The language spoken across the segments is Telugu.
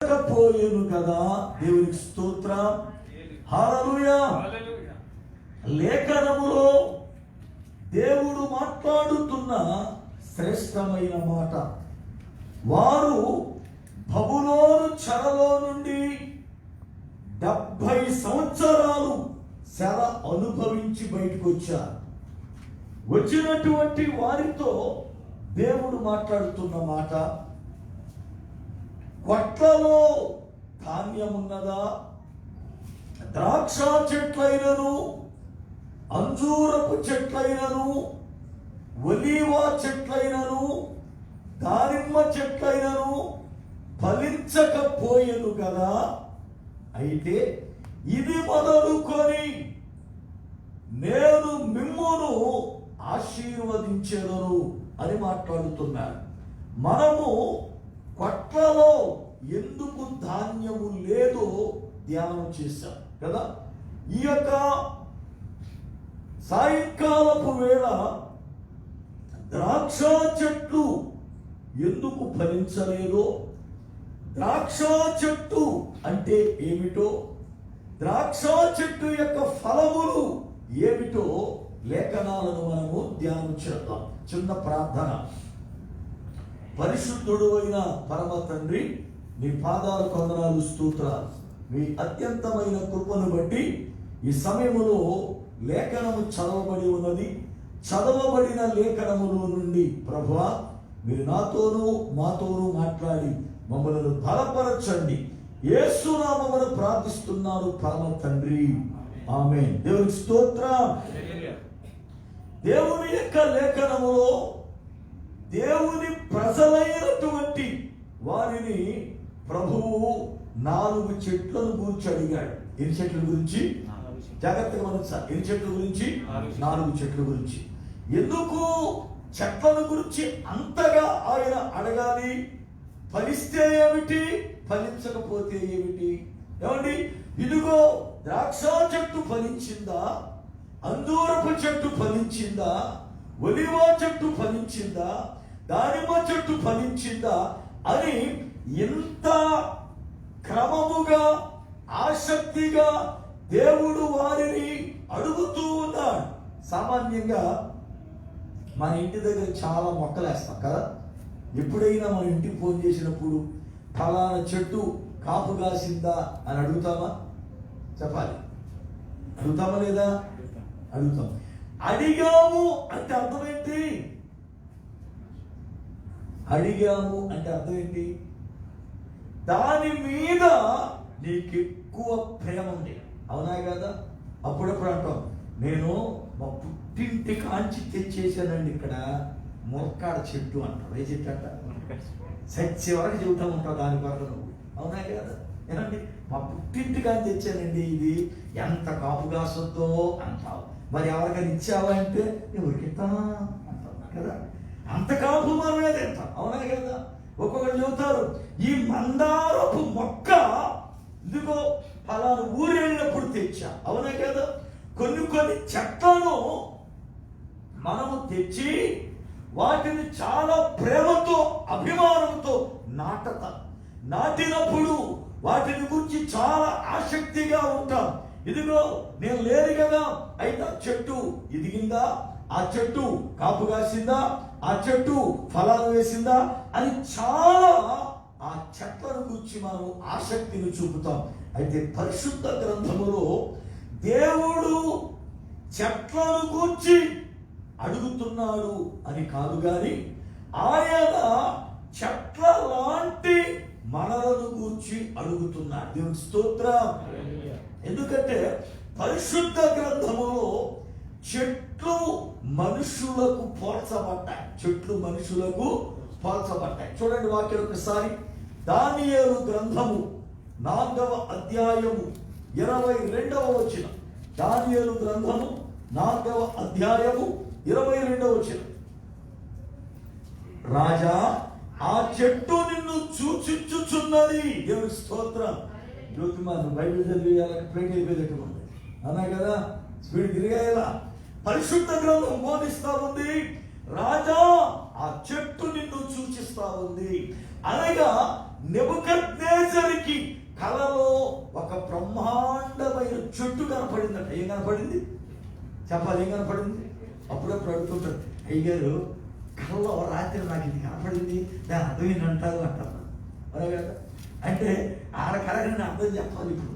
పోయేను కదా. దేవునికి స్తోత్రం, హల్లెలూయా. లేఖనములో దేవుడు మాట్లాడుతున్న శ్రేష్టమైన మాట, వారు బబులోను చెరలో నుండి 70 సంవత్సరాలు చెర అనుభవించి బయటకు వచ్చారు. వచ్చినటువంటి వారితో దేవుడు మాట్లాడుతున్న మాట, కొట్లలో ధాన్యం ఉన్నదా? ద్రాక్ష చెట్లైనను, అంజూరపు చెట్లైనను, ఒలీవ చెట్లైనను, దానిమ్మ చెట్లైనను ఫలించకపోయేను కదా. అయితే ఇది మొదలుకొని నేను మిమ్మును ఆశీర్వదించెదను అని మాట్లాడుతున్నారు. మనము కొట్లలో ఎందుకు ధాన్యము లేదో ధ్యానం చేశాం కదా. ఈ యొక్క సాయంకాలపు వేళ ద్రాక్ష చెట్లు ఎందుకు ఫలించలేదో, ద్రాక్ష చెట్టు అంటే ఏమిటో, ద్రాక్ష చెట్టు యొక్క ఫలములు ఏమిటో లేఖనాలను మనము ధ్యానం చేద్దాం. చిన్న ప్రార్థన. పరిశుద్ధుడు అయిన పరమ తండ్రి, మీ పాదాల కొందనాలు, స్తోత్రాలు. మీ అత్యంతమైన కృపను బట్టి ఈ సమయములో లేఖనము చదవబడి ఉన్నది. చదవబడిన లేఖనములో నుండి ప్రభువా మీరు నాతోనూ మాతోనూ మాట్లాడి మమ్మల్ని బలపరచండి. యేసు నామమున ప్రార్థిస్తున్నాను పరమ తండ్రి, ఆమేన్. దేవునికి స్తోత్రం. దేవుని యొక్క లేఖనములో దేవుని ప్రజలైనటువంటి వారిని ప్రభువు 4 చెట్లను గురించి అడిగాడు. ఎన్ని చెట్ల గురించి? జాగ్రత్తగా గమనించాలి. ఎన్ని చెట్ల గురించి? 4 చెట్ల గురించి. ఎందుకు చెట్లను గురించి అంతగా ఆయన అడగాలి? ఫలిస్తే ఏమిటి, ఫలించకపోతే ఏమిటి? ఏమండి, ఇదిగో ద్రాక్ష చెట్టు ఫలించిందా, అంజూరపు చెట్టు ఫలించిందా, ఒలివ చెట్టు ఫలించిందా, దానిమ్మ చెట్టు ఫలించిందా అని ఎంత క్రమముగా ఆసక్తిగా దేవుడు వారిని అడుగుతూ ఉన్నాడు. సామాన్యంగా మన ఇంటి దగ్గర చాలా మొక్కలు వేస్తాం కదా. ఎప్పుడైనా మన ఇంటికి ఫోన్ చేసినప్పుడు ఫలానా చెట్టు కాపు కాసిందా అని అడుగుతామా? చెప్పాలి. అడుగుతామా లేదా? అడుగుతాం. అడిగాము అంటే అర్థం ఏంటి? అడిగాము అంటే అర్థం ఏంటి? దాని మీద నీకు ఎక్కువ ప్రేమ ఉంది. అవునా కదా? అప్పుడప్పుడు అంటాం, నేను మా పుట్టింటి కాంచి తెచ్చేసానండి ఇక్కడ ములక్కాడ చెట్టు అంటాం. ఏ చెట్టు అంట? సచ్చి వరకు చెబుతా ఉంటావు దాని కొరకు నువ్వు. అవునా కదా? ఏనండి, మా పుట్టింటి కాంచి తెచ్చానండి, ఇది ఎంత కాపు కాసొద్దో అంటావు. మరి ఎవరికైనా ఇచ్చావా అంటే ఎవరికి ఇస్తానా అంటావు కదా. అంత కాపు మనమే తింటాం. అవునా కదా? ఒక్కొక్కరు చెబుతారు, ఈ మందారపు మొక్క ఇదిగో ఫలానా ఊరు వెళ్ళినప్పుడు తెచ్చా. అవునా కదా? కొన్ని చెట్లను మనము తెచ్చి వాటిని చాలా ప్రేమతో అభిమానంతో నాటినప్పుడు వాటిని గురించి చాలా ఆసక్తిగా ఉంటాం. ఇదిగో నేను లేరు కదా, అయితే ఆ చెట్టు ఎదిగిందా, ఆ చెట్టు కాపు కాసిందా, ఆ చెట్టు ఫలాలు వేసిందా అని చాలా ఆ చెట్లను గురించి మనం ఆసక్తిని చూపుతాం. అయితే పరిశుద్ధ గ్రంథములో దేవుడు చెట్లను గూర్చి అడుగుతున్నాడు అని కాదు గాని, ఆయన చెట్ల లాంటి మనలను గూర్చి అడుగుతున్నాడు. దేవుని స్తోత్రం. ఎందుకంటే పరిశుద్ధ గ్రంథములో చెట్లు మనుషులకు పోల్చబడ్డాయి. చెట్లు మనుషులకు పోల్చబడ్డాయి. చూడండి వాక్యం ఒకసారి. దానియేలు గ్రంథము 4వ అధ్యాయము 22వ వచనం. దానియేలు గ్రంథము 4వ అధ్యాయము 22వ వచనం. రాజా, ఆ చెట్టు నిన్ను సూచించుచున్నది. దేవుని స్తోత్రం. జ్యోతిమాను బైబిల్ చదివేయాలని ప్రేమ అయిపోయేటట్టు ఉంది. అన్నా కదా, స్పీడ్ తిరిగాయలా. పరిశుద్ధ గ్రంథం బోధిస్తా ఉంది, రాజా ఆ చెట్టు నిన్ను సూచిస్తా ఉంది. అనగా నెబుకద్నెజరు కనపడిందట. ఏం కనపడింది చెప్పాలి? ఏం కనపడింది? అప్పుడప్పుడు అడుగుతుంటారు, అయ్యగారు కళ్ళలో రాత్రి నాకు ఇది కనపడింది, దాని అర్థం ఏంటంటారు అంటారు. అదే కదా, అంటే ఆడ కరెక్ట్ అర్థం చెప్పాలి. ఇప్పుడు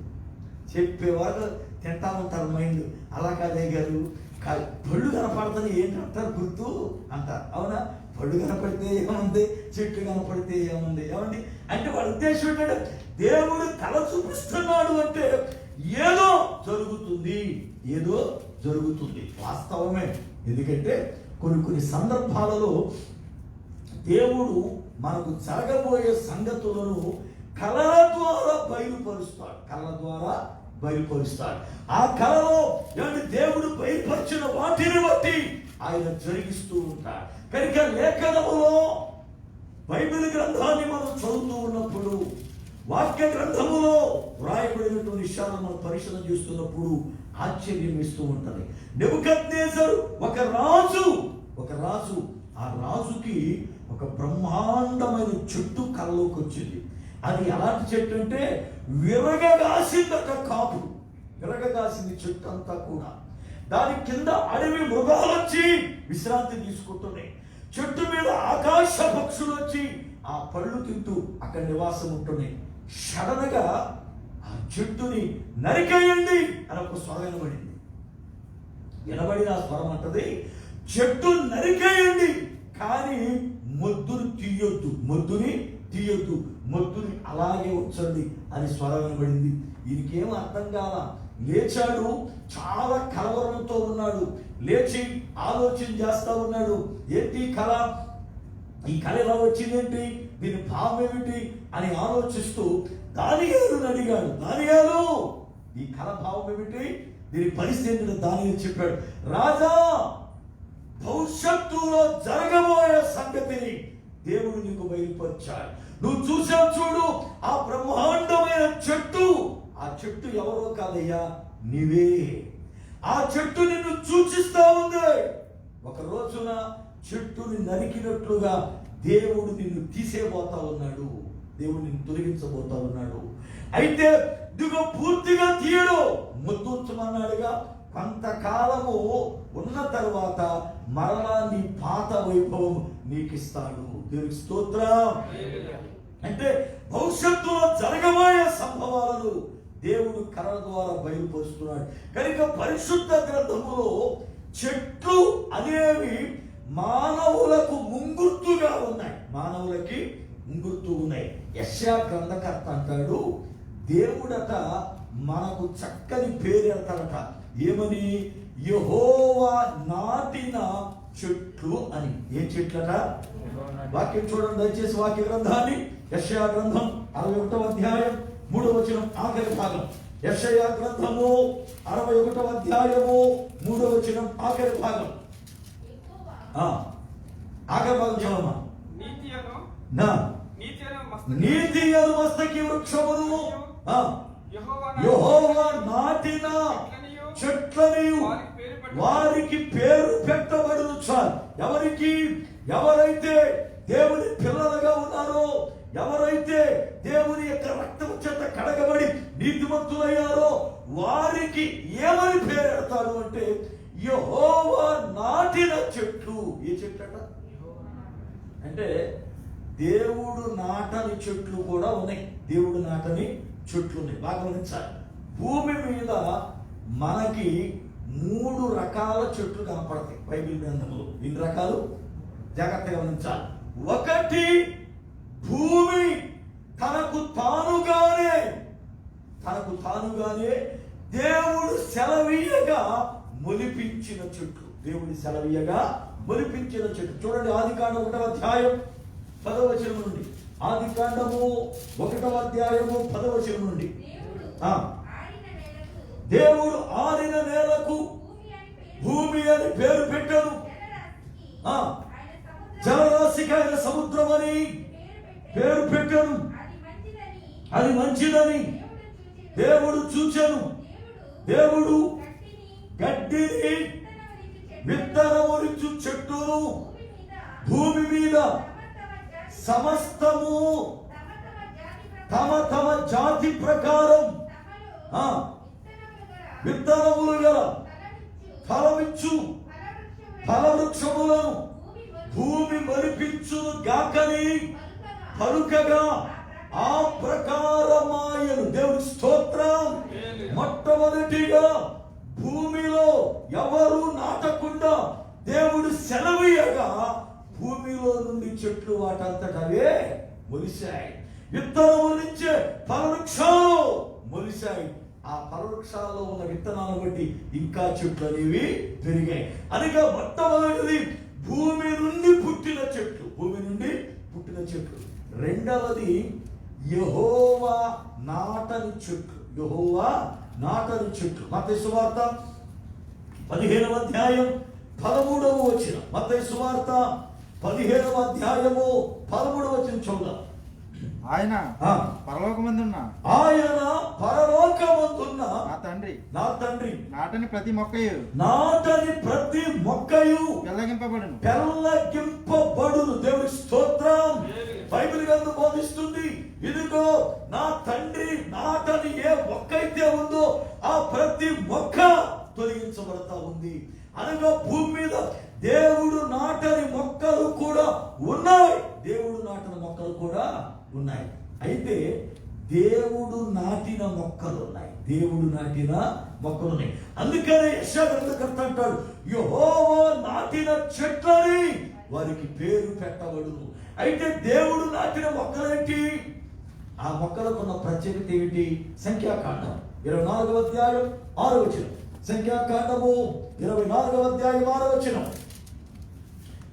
చెప్పేవారు తింటా ఉంటారు మైండ్. అలా కాదు అయ్యగారు, పళ్ళు కనపడుతుంది ఏంటంటారు గుర్తు అంటారు. అవునా? పళ్ళు కనపడితే ఏముంది, చెట్లు కనపడితే ఏముంది, ఏమండి అంటే వాళ్ళ ఉద్దేశం ఏంటంటే దేవుడు కళ చూపిస్తున్నాడు అంటే ఏదో జరుగుతుంది, ఏదో జరుగుతుంది. వాస్తవమే. ఎందుకంటే కొన్ని సందర్భాలలో దేవుడు మనకు జరగబోయే సంగతులను కళల ద్వారా బయలుపరుస్తాడు. కళల ద్వారా బయలుపరుస్తాడు. ఆ కళలో దేవుడు బయలుపరిచిన వాటిని బట్టి ఆయన జరిగిస్తూ ఉంటాడు. కనుక లేఖనములో బైబిల్ గ్రంథాన్ని మనం చదువుతూ ఉన్నప్పుడు, వాక్య గ్రంథములో వ్రాయబడినటువంటి విషయాలను మనం పరిశీలన చేస్తున్నప్పుడు ఆశ్చర్యం ఇస్తూ ఉంటుంది. నెబుకద్నెజరు ఒక రాజు, ఆ రాజుకి ఒక బ్రహ్మాండమైన చెట్టు కళ్ళలోకి వచ్చింది. అది ఎలాంటి చెట్టు అంటే విరగగాసిందట. కాపు విరగగాసింది చెట్టు అంతా కూడా. దాని కింద అడవి మృగాలు వచ్చి విశ్రాంతి తీసుకుంటున్నాయి. చెట్టు మీద ఆకాశ పక్షులు వచ్చి ఆ పళ్ళు తింటూ అక్కడ నివాసం ఉంటున్నాయి. సడన్గా ఆ చెట్టుని నరికేయండి అని ఒక స్వరం వినబడింది. వినబడిన ఆ స్వరం అంటది, చెట్టు నరికేయండి కానీ మొద్దుని తీయొద్దు, మొద్దుని అలాగే ఉంచండి అని స్వరం వినబడింది. దీనికేం అర్థం కాల. లేచాడు, చాలా కలవరంతో ఉన్నాడు. లేచి ఆలోచన చేస్తా ఉన్నాడు. ఏంటి కళ? ఈ కళ ఎలా వచ్చిందేంటి, దీని భావం ఏమిటి అని ఆలోచిస్తూ దానియేలుని అడిగాడు. దానియేలు, ఈ కళ భావం ఏమిటి, దీని పరిస్థితి దానియేలు చెప్పాడు. రాజా, భవిష్యత్తులో జరగబోయే సంగతిని దేవుడు నీకు బయలుపరిచాడు. నువ్వు చూసావు చూడు, ఆ బ్రహ్మాండమైన చెట్టు, ఆ చెట్టు ఎవరో కాదయ్యా, నీవే. ఆ చెట్టు నిన్ను సూచిస్తా ఉంది. ఒక రోజున చెట్టుని నరికినట్లుగా దేవుడు నిన్ను తీసేపోతా ఉన్నాడు, దేవుడు నిన్ను తొలగించబోతా ఉన్నాడు. అయితే ఇదిగో పూర్తిగా తీయడు, ముద్దుంచమన్నాడుగా. కొంతకాలము ఉన్న తరువాత మరలా నీ పాత వైభవం నీకు ఇస్తాడు. దేవునికి స్తోత్రం. అంటే భవిష్యత్తులో జరగబోయే సంభవాలను దేవుడు కళల ద్వారా బయలుపరుస్తున్నాడు. కనుక పరిశుద్ధ గ్రంథములో చెట్లు అనేవి మానవులకు ముంగుర్తుగా ఉన్నాయి. మానవులకి ముంగుర్తు ఉన్నాయి. యెషయా గ్రంథకర్త అంటాడు, దేవుడట మనకు చక్కని పేరు ఎడతాడట. ఏమని? యెహోవా నాటిన చెట్లు అని. ఏ చెట్లట? వాక్యం చూడండి దయచేసి, వాక్య గ్రంథాన్ని. యెషయా గ్రంథం 61వ అధ్యాయం 3వ వచనం ఆఖరి భాగం. యెషయా గ్రంథము 61వ అధ్యాయము 3వ వచనం ఆఖరి భాగం. ఆఖరి భాగం చదవమా. నీతి అను మస్తకి వృక్షమును యెహోవా నాటిన చెట్లనియు వారికి పేరు పెట్టబడును. ఎవరికి? ఎవరైతే దేవుని పిల్లలుగా ఉన్నారో, ఎవరైతే దేవుని యొక్క రక్తము చేత కడగబడి నీతిమంతులయ్యారో వారికి ఏమని పేరు పెడతాడు అంటే యెహోవా నాటిన చెట్లు. ఏ చెట్లట అంటే దేవుడు నాటని చెట్లు కూడా ఉన్నాయి. దేవుడు నాటని చెట్లు ఉన్నాయి. బాగా గమనించాలి. భూమి మీద మనకి 3 రకాల చెట్లు కనపడతాయి బైబిల్ గ్రంథంలో. ఎన్ని రకాలు? జాగ్రత్తగా గమనించాలి. ఒకటి, భూమి తనకు తానుగానే దేవుడు సెలవీయగా మొలిపించిన చెట్లు. దేవుడు సెలవీయగా మొలిపించిన చెట్లు. చూడండి, ఆదికాండం 1వ అధ్యాయం 10వ వచనం నుండి. ఆదికాండము 1వ అధ్యాయము 10వ వచనం నుండి. దేవుడు ఆరిన నేలకు భూమి అని పేరు పెట్టాడు. జలరాశికి ఆయన సముద్రం అని పేరు పెట్టాడు. అది మంచిదని దేవుడు చూచెను. దేవుడు గడ్డిని విత్తనమునిచ్చు చెట్టును భూమి మీద సమస్తము తమ తమ జాతి ప్రకారం విత్తనములు గల ఫలమిచ్చు ఫలవృక్షములను భూమి మొలిపించును గాకని పలుకగా ఆ ప్రకారమాయను. దేవుని స్తోత్రం. మొట్టమొదటిగా భూమిలో ఎవరు నాటకుండా దేవుడు సెలవీయగా భూమిలో నుండి చెట్లు వాటంతటవే మొలిశాయి. విత్తనము నుంచే ఫలవృక్షాలు మొలిశాయి. ఆ ఫలవృక్షాల్లో ఉన్న విత్తనాలను బట్టి ఇంకా చెట్లు అనేవి పెరిగాయి. అనగా మొట్టమొదటిది భూమి నుండి పుట్టిన చెట్లు, భూమి నుండి పుట్టిన చెట్లు. రెండవది యెహోవా నాటని చెట్లు, యెహోవా నాటని చెట్లు. మత్తయి సువార్త 15వ అధ్యాయం 13వ వచనం. మత్తయి సువార్త 15వ అధ్యాయము 13వ వచనం చూద్దాం. ఆయన పరలోకమందున్న నా తండ్రి నాటని ప్రతి మొక్కయు పెళ్ళగింపబడును. దేవుడి స్తోత్రం. బైబిల్ గ్రంథం బోధిస్తుంది, ఇదిగో నా తండ్రి నాటని ఏ మొక్క అయితే ఉందో ఆ ప్రతి మొక్క తొలగించబడతా ఉంది. అనగా భూమి మీద దేవుడు నాటని మొక్కలు కూడా ఉన్నాయి, దేవుడు నాటిన మొక్కలు కూడా ఉన్నాయి. అయితే దేవుడు నాటిన మొక్కలు ఉన్నాయి, దేవుడు నాటిన మొక్కలు ఉన్నాయి. అందుకనే యెషయా గ్రంథకర్త అంటాడు, యెహోవా నాటిన చెట్లని వారికి పేరు పెట్టబడును. అయితే దేవుడు నాటిన మొక్కలేంటి? ఆ మొక్కలకు ఉన్న ప్రత్యేకత ఏమిటి? సంఖ్యాకాండం 24వ అధ్యాయం 6వ వచనం. సంఖ్యాకాండము 24వ అధ్యాయం 6వ వచనం.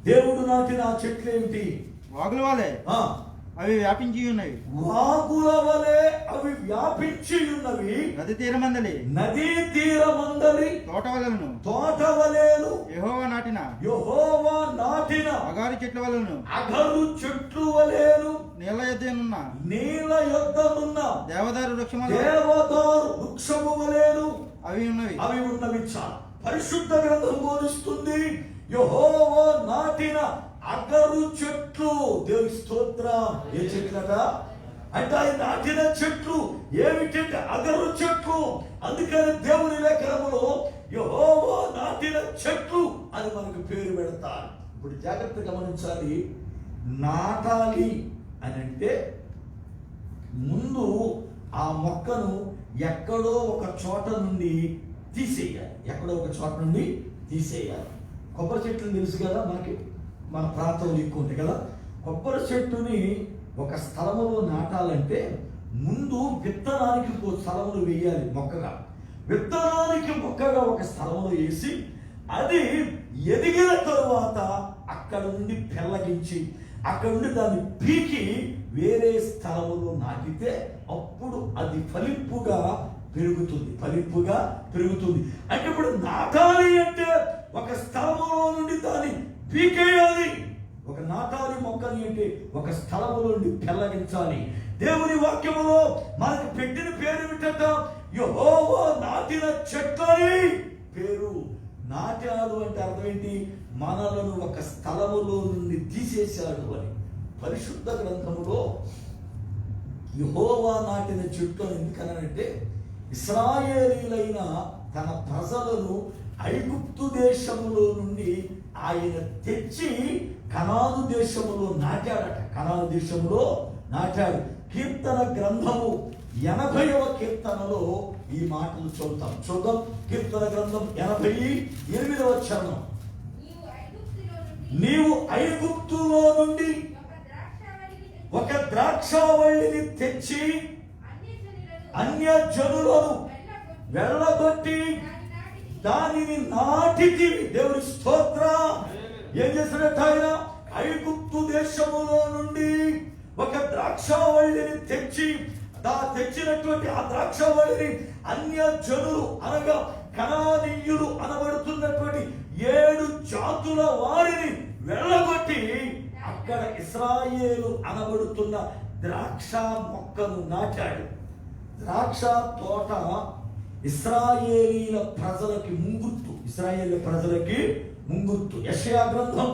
దేవుడు నాటిన ఆ చెట్లు ఏమిటి? వాగుల వలె అవి వ్యాపించి ఉన్నవి. వాగుల వలె అవి వ్యాపించి ఉన్నవి. నదీ తీరమందలి తోట వలెను యెహోవా నాటిన అగారు చెట్ల వలెను నీళ్ళ యొద్దనున్న దేవదారు వృక్షము వలెను అవి ఉన్నవి. పరిశుద్ధ గ్రంథం బోధిస్తుంది, యెహోవా నాటిన అగరు చెట్లు. దేవుని స్తోత్రం. ఏ చెట్లట అంటే ఆయన నాటిన చెట్లు ఏమిటంటే అగరు చెట్లు. అందుకని దేవుని లేఖనములో యెహోవా నాటిన చెట్లు అని మనకు పేరు పెడతారు. ఇప్పుడు జాగ్రత్త గమనించాలి. నాటాలి అని అంటే ముందు ఆ మొక్కను ఎక్కడో ఒక చోట నుండి తీసేయాలి, ఎక్కడో ఒక చోట నుండి తీసేయాలి. కొబ్బరి చెట్లు తెలుసు కదా మనకి, మన ప్రాంతంలో ఎక్కువ ఉంటాయి కదా. కొబ్బరి చెట్టుని ఒక స్థలములో నాటాలంటే ముందు విత్తనానికి స్థలములు వేయాలి. మొక్కగా విత్తనానికి మొక్కగా ఒక స్థలములో వేసి అది ఎదిగిన తరువాత అక్కడ నుండి పెళ్ళగించి అక్కడ నుండి దాన్ని పీకి వేరే స్థలములో నాటితే అప్పుడు అది ఫలింపుగా పెరుగుతుంది, ఫలింపుగా పెరుగుతుంది. అంటే ఇప్పుడు నాటాలి అంటే ఒక స్థలములో నుండి దాన్ని పీకేయాలి. ఒక నాటాలి మొక్కని అంటే ఒక స్థలములో నుండి పెళ్ళగించాలి. దేవుని వాక్యములో మనకు పెట్టిన పేరు ఏమిటంట? యెహోవా నాటిన చెట్లని పేరు. నాటాడు అంటే అర్థం ఏంటి? మనలను ఒక స్థలములో నుండి తీసేశాడు అని. పరిశుద్ధ గ్రంథములో యెహోవా నాటిన చెట్టు అని ఎందుకనంటే ఇశ్రాయేలీయులైన తన ప్రజలను ఐగుప్తు దేశములో నుండి ఆయన తెచ్చి కనాను దేశములో నాటాడట. కనాను దేశములో నాటాడు. కీర్తన గ్రంథము 80వ కీర్తనలో ఈ మాటలు చూద్దాం. కీర్తన గ్రంథం 88వ చరణం. నీవు ఐగుప్తులో నుండి ఒక ద్రాక్షావళిని తెచ్చి అన్య జనులను వెళ్ళగొట్టి దానిని నాటితివి. దేవుని స్తోత్రం. ఏం చేసినట్టు ఆయన ఐగుప్తు దేశములో నుండి ఒక ద్రాక్షావళిని తెచ్చినటువంటి ఆ ద్రాక్షావళిని అన్య జనులు అనగా కనానీయులు అనబడుతున్నటువంటి 7 జాతుల వారిని వెళ్ళగొట్టి అక్కడ ఇశ్రాయేలు అనబడుతున్న ద్రాక్ష మొక్కను నాటాడు. ద్రాక్ష తోట ఇశ్రాయేలీల ప్రజలకి ముంగుర్తు. యెషయా గ్రంథం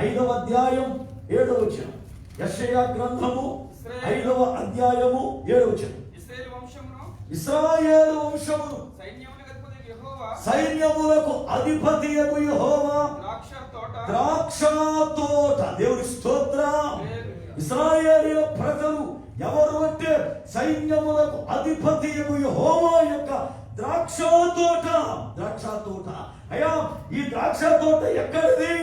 5వ అధ్యాయం 7వ వచనం. యెషయా గ్రంథము 5వ అధ్యాయము 7వ వచనం. ఇశ్రాయేలు వంశమును సైన్యములకు అధిపతియగు యెహోవా ద్రాక్ష తోట. దేవుని స్తోత్రం. ఇశ్రాయేలీయుల ప్రజలు ఎవరు అంటే సైన్యములకు అధిపతియగు యెహోవా యొక్క ద్రాక్ష తోట. ద్రాక్ష తోట. అయ్యా, ఈ ద్రాక్ష తోట ఎక్కడిది?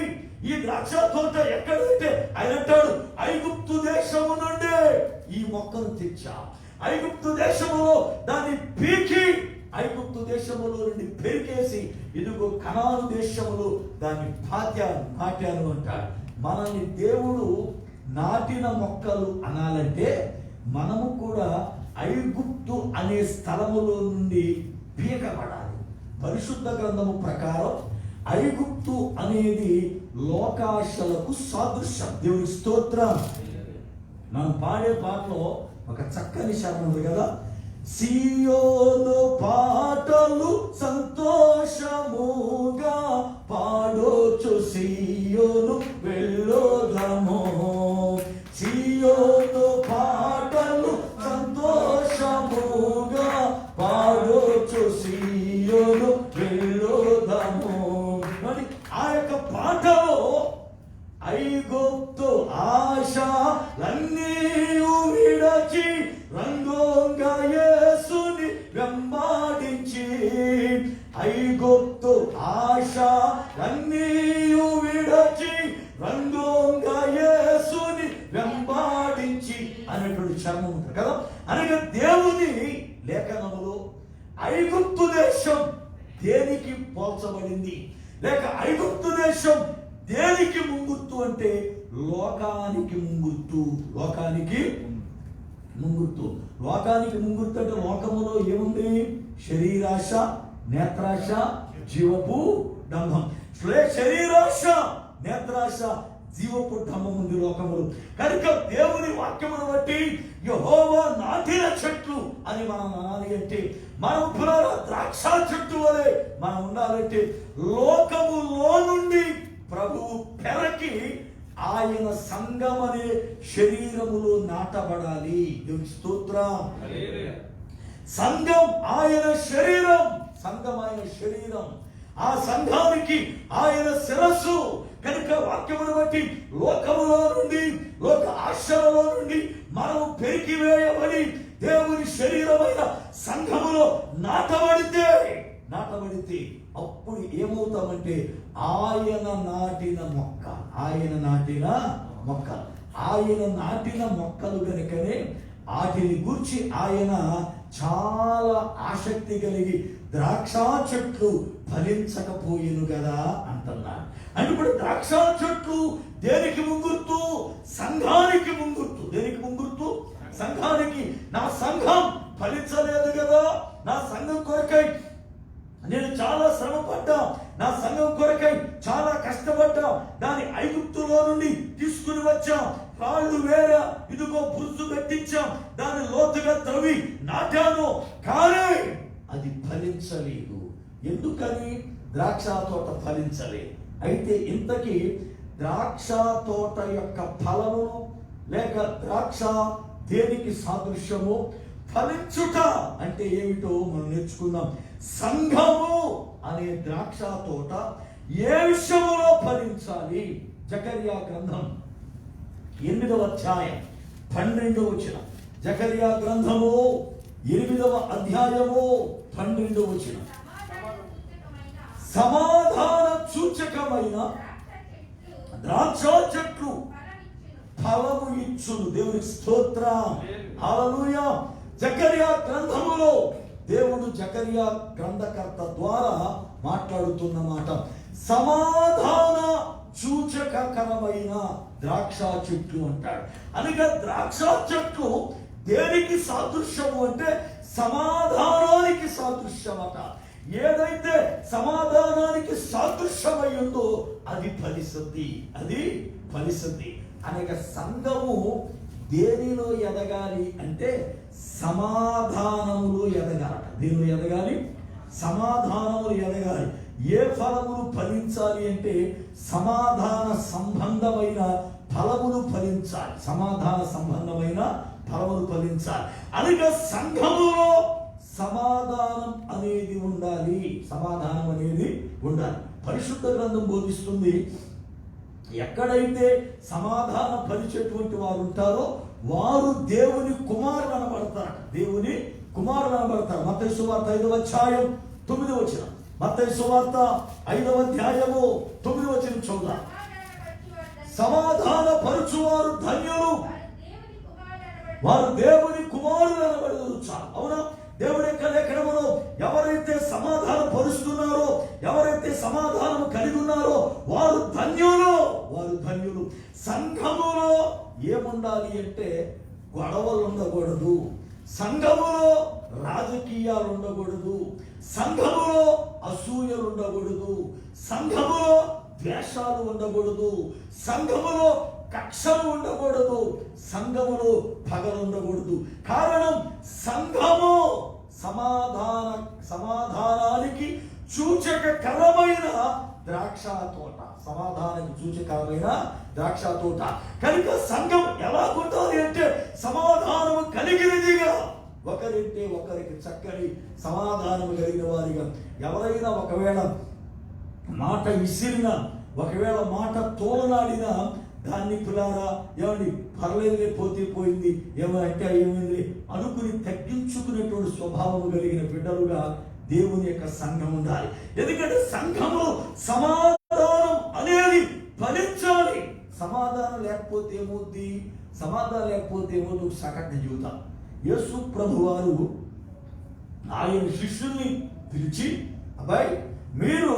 ఈ ద్రాక్ష తోట ఎక్కడంటే ఆయన అంటాడు, ఐగుప్తు దేశము నుండి ఈ మొక్కను తెచ్చా. ఐగుప్తు దేశములో దాన్ని పీకి ఐగుప్తు దేశములో నుండి పెరికేసి ఇదిగో కనాను దేశములో దాన్ని నాటాను అంటాడు. మనల్ని దేవుడు నాటిన మొక్కలు అనాలంటే మనము కూడా ఐగుప్తు అనే స్థలములో నుండి పీకబడాలి. పరిశుద్ధ గ్రంథము ప్రకారం ఐగుప్తు అనేది లోకాశలకు సాదృశ్యం. దేవుని స్తోత్రం. మనం పాడే పాటలో ఒక చక్కని శరణం ఉంది కదా, సియోను పాటలు సంతోషముగా పాడొచ్చు, సియోను వెళ్ళోదము. సియోను పాటలు సంతోషముగా పాడొచ్చు, సియోను వెళ్ళోదము. ఆ యొక్క పాటలో ఐగుప్తు ఆశలన్నీ విడచి రంగోంగా యేసుని వెంబడించి, ఐగుప్తు ఆశలన్నీ విడచి రంగోంగా యేసుని వెంబడించి అనేటువంటి చర్మం ఉంటుంది కదా. అనగా దేవుని లేఖనములో ఐగుప్తు దేశం దేనికి పోల్చబడింది, లేక ఐగుప్తు దేశం దేనికి ముంగుర్తు అంటే లోకానికి ముంగుర్తు. లోకానికి ముంగుర్తు. లోకానికి ముంగుర్తు అంటే లోకములో ఏముంది? శరీరాశ, నేత్రాశ, జీవపు డంభం. శరీరాశ, నేత్రాశ, జీవపు డంభం ఉంది లోకములు. కనుక దేవుని వాక్యమును బట్టి యెహోవా నాటిన చెట్లు అని మనం అనాలి అంటే, మనం ద్రాక్ష చెట్టు వలె మనం ఉండాలంటే లోకములో నుండి ప్రభువు పెరకి ఆయన సంఘం అనే శరీరములో నాటబడాలి. దేవుని స్తోత్రం. సంఘం ఆయన శరీరం. సంఘం ఆయన శరీరం. ఆ సంఘానికి ఆయన శిరస్సు. కనుక వాక్యమును బట్టి లోకములో నుండి, లోక ఆశలలో నుండి మనము పెరికివేయబడి దేవుని శరీరమైన సంఘములో నాటబడితే అప్పుడు ఏమవుతామంటే ఆయన నాటిన మొక్క. ఆయన నాటిన మొక్క. ఆయన నాటిన మొక్కలు కనుకనే వాటిని గూర్చి ఆయన చాలా ఆసక్తి కలిగి ద్రాక్ష చెట్లు ఫలించకపోయేను కదా అంటున్నాడు. అంటే ఇప్పుడు ద్రాక్ష చెట్లు దేనికి ముంగుర్తు? సంఘానికి ముంగుర్తు. దేనికి ముంగుర్తు? సంఘానికి. నా సంఘం ఫలించలేదు కదా, నా సంఘం కొరకై నేను చాలా శ్రమ పడ్డా, నా సంఘం కొరకై చాలా కష్టపడ్డా, దాని ఐగుప్తులో నుండి తీసుకుని వచ్చాం, రాళ్ళు వేరే ఇదిగో బురుసు పెట్టించాం, దాన్ని లోతుగా త్రవ్వి నాటాను, కానీ అది ఫలించలేదు. ఎందుకని? ద్రాక్ష తోట ఫలించలేదు. అయితే ఇంతకీ ద్రాక్ష తోట యొక్క ఫలమును లేక ద్రాక్ష దేనికి సాదృశ్యము? ఫలించుట అంటే ఏమిటో మనం నేర్చుకుందాం. సంఘము అనే ద్రాక్ష తోట ఏ విషయములో ఫలించాలి? జకర్యా గ్రంథం 8వ అధ్యాయం 12వ వచనం. జకర్యా గ్రంథము 8వ అధ్యాయము 12వ వచనం. సమాధాన సూచకమైన ద్రాక్ష చెట్లు ఫలము ఇచ్చును. దేవుని స్తోత్రం. హల్లెలూయా. జకర్యా గ్రంథములో దేవుడు జకర్యా గ్రంథకర్త ద్వారా మాట్లాడుతున్న మాట సమాధాన సూచకకరమైన ద్రాక్ష చెట్లు అంటాడు. అనగా ద్రాక్ష చెట్లు దేనికి సాదృశ్యము అంటే సమాధానానికి సాదృశ్యమట. ఏదైతే సమాధానానికి సాదృశ్యమై ఉందో అది ఫలిస్తుంది. అది ఫలిస్తుంది. అనగా సంఘము దేనిలో ఎదగాలి అంటే సమాధానములో ఎదగాలట. దేనిలో ఎదగాలి? సమాధానములు ఎదగాలి. ఏ ఫలములు ఫలించాలి అంటే సమాధాన సంబంధమైన ఫలములు ఫలించాలి. సమాధాన సంబంధమైన ఫలములు ఫలించాలి. అనగా సంఘములో సమాధానం అనేది ఉండాలి. సమాధానం అనేది ఉండాలి. పరిశుద్ధ గ్రంథం బోధిస్తుంది, ఎక్కడైతే సమాధాన పరిచేటువంటి వారు ఉంటారో వారు దేవుని కుమారులు అనబడతారు. దేవుని కుమారులు అనబడతారు. మత్తయి సువార్త 5వ అధ్యాయం 9వ వచనం. మత్తయి సువార్త 5వ అధ్యాయము 9వ వచనం చూద్దాం. సమాధాన పరుచువారు ధన్యులు, వారు దేవుని కుమారులు అనబడదు. అవునా? దేవుడి యొక్క లేఖనములో ఎవరైతే సమాధానం పరుస్తున్నారో, ఎవరైతే సమాధానం కలిగి ఉన్నారో వారు ధన్యులు, వారు ధన్యులు. సంఘములో ఏముండాలి అంటే గొడవలు ఉండకూడదు, సంఘములో రాజకీయాలు ఉండకూడదు, సంఘములో అసూయలు ఉండకూడదు, సంఘములో ద్వేషాలు ఉండకూడదు, సంఘములో కక్షలు ఉండకూడదు, సంఘములో పగలు ఉండకూడదు. కారణం సంఘము సమాధానానికి సూచకకరమైన ద్రాక్ష తోట. సమాధానానికి సూచకరమైన ద్రాక్ష తోట. కనుక సంఘం ఎలా ఉండాలి అంటే సమాధానము కలిగినదిగా, ఒకరింటే ఒకరికి చక్కని సమాధానము కలిగిన వారిగా. ఎవరైనా ఒకవేళ మాట విసిరినా, ఒకవేళ మాట తోలనాడినా దాన్ని పిల్లారా ఏమండి పర్లేదులే, పోతే పోయింది, ఏమంటే ఏమైంది అనుకుని తగ్గించుకునేటువంటి స్వభావం కలిగిన బిడ్డలుగా దేవుని యొక్క సంఘం ఉండాలి. ఎందుకంటే సంఘంలో సమాధానం అనేది ఫలించాలి. సమాధానం లేకపోతే ఏమవుద్ది? సమాధానం లేకపోతే ఏమో సకట జీవితం. యేసు ప్రభు వారు ఆయన శిష్యుల్ని పిలిచి, అబ్బాయి మీరు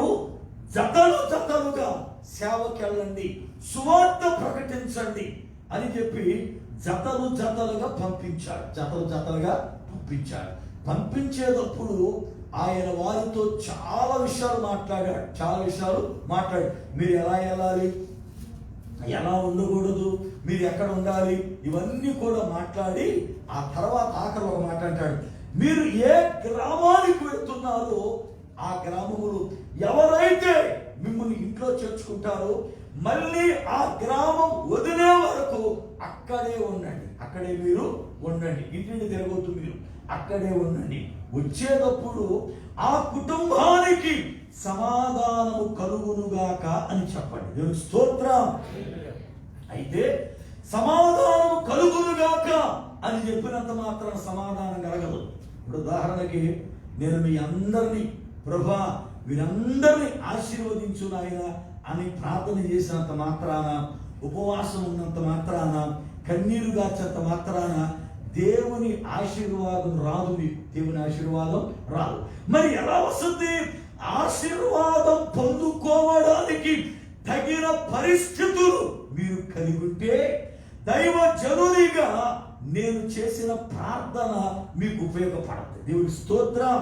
జతలుగా సేవకెళ్ళండి, సువార్త ప్రకటించండి అని చెప్పి జతలుగా పంపించాడు. పంపించేటప్పుడు ఆయన వారితో చాలా విషయాలు మాట్లాడాడు. మీరు ఎలా వెళ్ళాలి, ఎలా ఉండకూడదు, మీరు ఎక్కడ ఉండాలి, ఇవన్నీ కూడా మాట్లాడి ఆ తర్వాత ఆఖరి ఒక మాట అంటాడు, మీరు ఏ గ్రామానికి వెళ్తున్నారో ఆ గ్రామములు ఎవరైతే మిమ్మల్ని ఇంట్లో చేర్చుకుంటారో మళ్ళీ ఆ గ్రామం వదిలే వరకు అక్కడే ఉండండి. అక్కడే మీరు ఉండండి. ఇంటిని తిరగొద్దు, మీరు అక్కడే ఉండండి. వచ్చేటప్పుడు ఆ కుటుంబానికి సమాధానము కలుగునుగాక అని చెప్పండి. దేవుని స్తోత్రం. అయితే సమాధానము కలుగునుగాక అని చెప్పినంత మాత్రం సమాధానం కలగదు. ఇప్పుడు ఉదాహరణకి నేను మీ అందరినీ ప్రభా వీరందరినీ ఆశీర్వదించు నాయన అని ప్రార్థన చేసినంత మాత్రాన, ఉపవాసం ఉన్నంత మాత్రాన, కన్నీరు గార్చేంత మాత్రాన దేవుని ఆశీర్వాదం రాదు. దేవుని ఆశీర్వాదం రాదు. మరి ఎలా వస్తుంది? ఆశీర్వాదం పొందుకోవడానికి తగిన పరిస్థితులు మీరు కలిగి ఉంటే దైవ జనునిగా నేను చేసిన ప్రార్థన మీకు ఉపయోగపడుతుంది. దేవుని స్తోత్రం.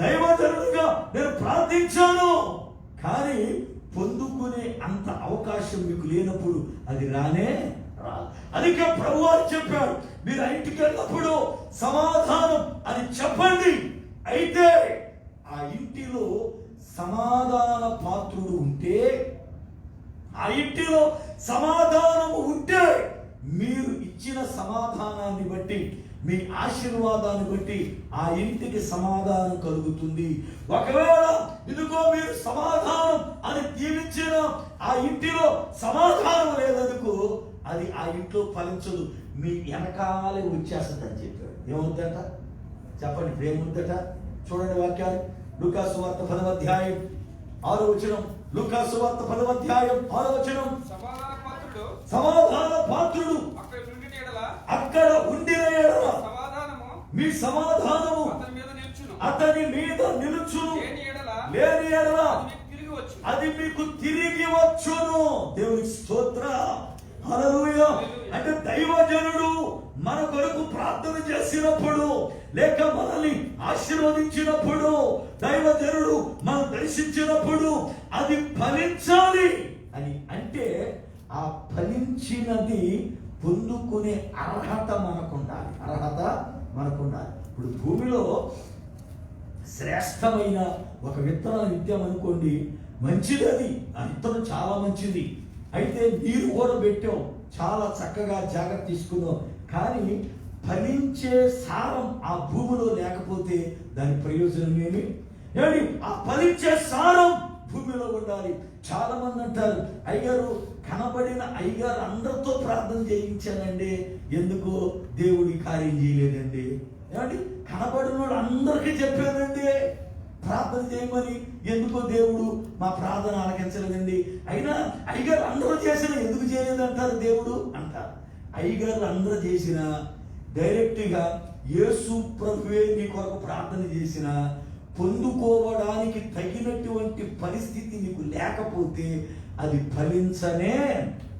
దైవజనుడిగా నేను ప్రార్థించాను, కానీ పొందుకునే అంత అవకాశం మీకు లేనప్పుడు అది రానే రాదు. అందుకే ప్రభువారు చెప్పాడు, మీరు ఇంటికి వెళ్ళినప్పుడు సమాధానం అని చెప్పండి. అయితే ఆ ఇంటిలో సమాధాన పాత్రుడు ఉంటే, ఆ ఇంటిలో సమాధానము ఉంటే మీరు ఇచ్చిన సమాధానాన్ని బట్టి, మీ ఆశీర్వాదాన్ని బట్టి ఆ ఇంటికి సమాధానం కలుగుతుంది. ఒకవేళ ఇదిగో మీరు సమాధానం అని దీవించిన ఆ ఇంటిలో సమాధానం లేదనుకో అది ఆ ఇంట్లో ఫలించదు, మీ వెనకాలే వచ్చేస్తుంది అని చెప్పాడు. ఏమవుతుందట చెప్పండి? ఏమవుతుందట? చూడండి వాక్యాలు. లూకాసు వార్త 10వ అధ్యాయం 6వ వచనం. లూకాసు వార్త 10వ అధ్యాయం 6వ వచనం. సమాధాన పాత్రుడు అక్కడ ఉండిన ఎడల మీ సమాధానము అతని మీద నిలుచును, లేని ఎడల అది మీకు తిరిగి వచ్చును. దేవుని స్తోత్రం. హల్లెలూయా. అంటే దైవజనుడు మన కొరకు ప్రార్థన చేసినప్పుడు, లేక మనల్ని ఆశీర్వదించినప్పుడు, దైవజనుడు మనం దర్శించినప్పుడు అది ఫలించాలి అని అంటే ఆ ఫలించినది పొందుకునే అర్హత మనకుండాలి. ఇప్పుడు భూమిలో శ్రేష్టమైన ఒక విత్తనం విత్తం అనుకోండి, మంచిది. అది ఆ విత్తనం చాలా మంచిది. అయితే నీరు కూడా పెట్టాం, చాలా చక్కగా జాగ్రత్త తీసుకున్నాం, కానీ ఫలించే సారం ఆ భూమిలో లేకపోతే దాని ప్రయోజనం ఏమి? ఏమండి, ఆ ఫలించే సారం భూమిలో ఉండాలి. చాలా మంది అంటారు, అయ్యగారు కనబడిన అయ్యగారు అందరితో ప్రార్థన చేయించానండి, ఎందుకో దేవుడి కార్యం చేయలేదండి. ఏమండి, కనబడిన వాళ్ళు అందరికీ చెప్పానండి ప్రార్థన చేయమని, ఎందుకో దేవుడు మా ప్రార్థన ఆలకించలేదండి. అయినా అయ్యగారు అందరూ చేసిన ఎందుకు చేయలేదంటారు దేవుడు అంటారు. అయ్యగారు అందరూ చేసిన డైరెక్ట్గా యేసు ప్రభువే నీ కొరకు ప్రార్థన చేసిన పొందుకోవడానికి తగినటువంటి పరిస్థితి నీకు లేకపోతే అది ఫలించనే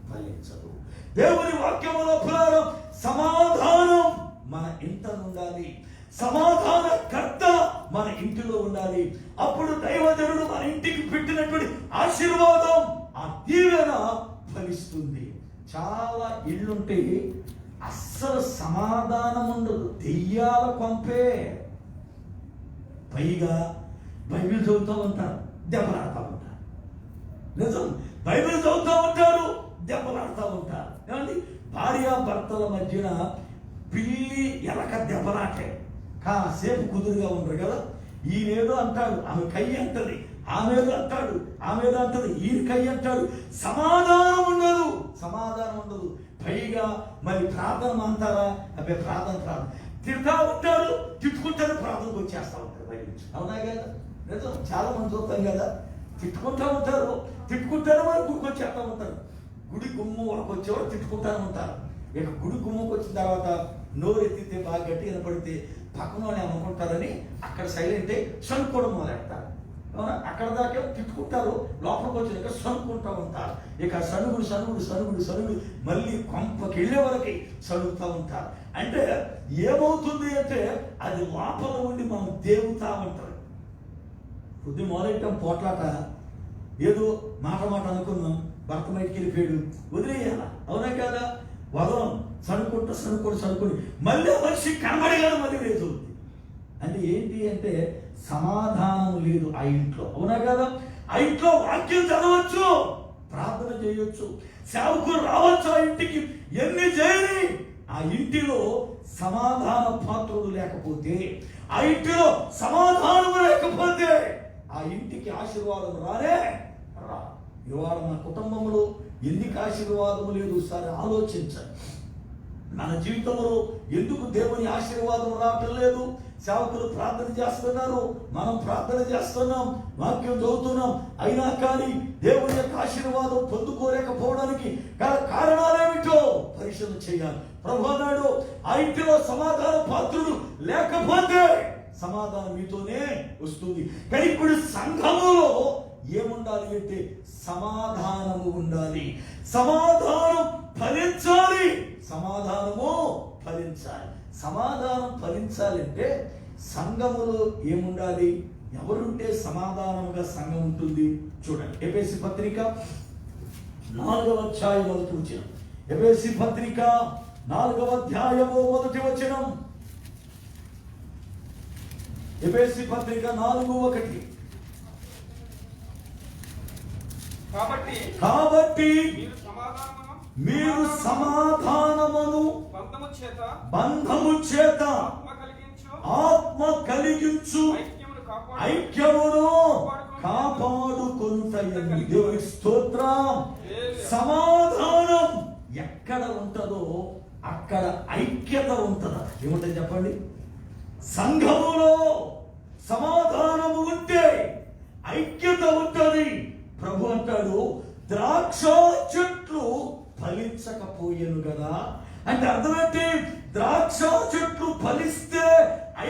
ఫలించదు. దేవుని వాక్యములో పురాణం సమాధానం మన ఇంట ఉండాలి, సమాధానకర్త మన ఇంటిలో ఉండాలి. అప్పుడు దైవజనుడు మన ఇంటికి పెట్టినటువంటి ఆశీర్వాదం, ఆ దీవెన ఫలిస్తుంది. చాలా ఇళ్ళుంటే అస్సలు సమాధానం ఉండదు, దెయ్యాల కొంపే. పైగా బైబిల్ చదువుతూ ఉంటారు, దెబ్బలాడుతూ ఉంటారు. నిజం, బైబిల్ చదువుతూ ఉంటారు, దెబ్బలాడుతూ ఉంటారు. ఏమండి, భార్యాభర్తల మధ్యన పిల్లి ఎలక దెబ్బలాటే. కాసేపు కుదురుగా ఉండరు కదా. ఈయనేదో అంటాడు, ఆమె కై అంటది, ఆమెదో అంటాడు, ఆమెదో అంటది, ఈయన కై అంటాడు. సమాధానం ఉండదు, సమాధానం ఉండదు. పైగా మరి ప్రార్థన అంటారా? అబ్బాయి ప్రార్థన తిడతా ఉంటారు, తిట్టుకుంటారు, ప్రార్థనకు వచ్చేస్తా ఉంటారు బయట నుంచి. అవునా కదా? నిజం, చాలా మంది చూస్తాం కదా, తిట్టుకుంటూ ఉంటారు, తిట్టుకుంటారు, మరి గుడికి వచ్చేస్తా ఉంటారు. గుడి గుమ్మ వరకు వచ్చేవారు తిట్టుకుంటానే ఉంటారు. ఇక గుడి గుమ్మకు వచ్చిన తర్వాత నోరు ఎత్తితే బాగా గట్టి వినపడితే పక్కన వాళ్ళు ఏమనుకుంటారని అక్కడ సైలెంట్ అయి సనుక్కోవడం మొదలెడతారు. అక్కడ దాకా తిట్టుకుంటారు, లోపలికి వచ్చిన ఇక సనుక్కుంటూ ఉంటారు. ఇక సనుగుడు సనుగుడు సనుగుడు సనుగుడు మళ్ళీ కొంపకి వెళ్ళే వరకు సనుగుతూ ఉంటారు. అంటే ఏమవుతుంది అంటే అది లోపల ఉండి మనం దేవుతా ఉంటారు. కొద్ది మొదలెట్టాం పోట్లాట, ఏదో మాట అనుకున్నాం, భర్త బయటికి వెళ్ళిపోయాడు, వదిలేయాల. అవునా కదా? వదలం, సనుకుంటూ మళ్ళీ మనిషి కనబడగానే మళ్ళీ లేదు. అంటే ఏంటి అంటే సమాధానం లేదు ఆ ఇంట్లో. అవునా కదా? ఆ ఇంట్లో వాక్యం చదవచ్చు, ప్రార్థన చేయొచ్చు, సేవకులు రావచ్చు ఆ ఇంటికి, ఎన్ని చేయని ఆ ఇంటిలో సమాధాన పాత్రుడు లేకపోతే, ఆ ఇంటిలో సమాధానం లేకపోతే ఆ ఇంటికి ఆశీర్వాదం రానే రా. ఇవాళ మన కుటుంబంలో ఎందుకు ఆశీర్వాదం లేదు సరే ఆలోచించండి. మన జీవితంలో ఎందుకు దేవుని ఆశీర్వాదం రావటం లేదు? సేవకులు ప్రార్థన చేస్తున్నారు, మనం ప్రార్థన చేస్తున్నాం, వాక్యం చదువుతున్నాం, అయినా కానీ దేవుని యొక్క ఆశీర్వాదం పొందుకోలేకపోవడానికి గల కారణాలేమిటో పరిశీలన చేయాలి. ప్రభు అన్నాడు, ఆ ఇంటిలో సమాధాన పాత్రుడు లేకపోతే సమాధానం మీతోనే వస్తుంది. కానీ ఇప్పుడు సంఘములో ఏముండాలి అంటే సమాధానము ఉండాలి, సమాధానం ఫలించాలి, సమాధానము ఫలించాలి. సమాధానం ఫలించాలంటే సంఘములో ఏముండాలి? ఎవరుంటే సమాధానంగా సంఘం ఉంటుంది? చూడండి, ఎఫెసీ పత్రిక 4వ అధ్యాయం మొదటి వచనం. ఎఫెసీ పత్రిక 4వ అధ్యాయము మొదటి వచనం. ఎఫెసీ పత్రిక 4:1. కాబట్టి మీరు సమాధానమును బంధము చేత ఆత్మ కలిగించు ఐక్యమును కాపాడుకొనుటయండి. దేవుని స్తోత్రం. సమాధానం ఎక్కడ ఉంటుందో అక్కడ ఐక్యత ఉంటుందా? ఏముంటుంది చెప్పండి? సంఘములో సమాధానము ఉంటే ఐక్యత ఉంటుంది. ప్రభు అంటాడు, ద్రాక్ష చెట్లు ఫలించకపోయాను కదా. అంటే అర్థమైతే ద్రాక్ష చెట్లు ఫలిస్తే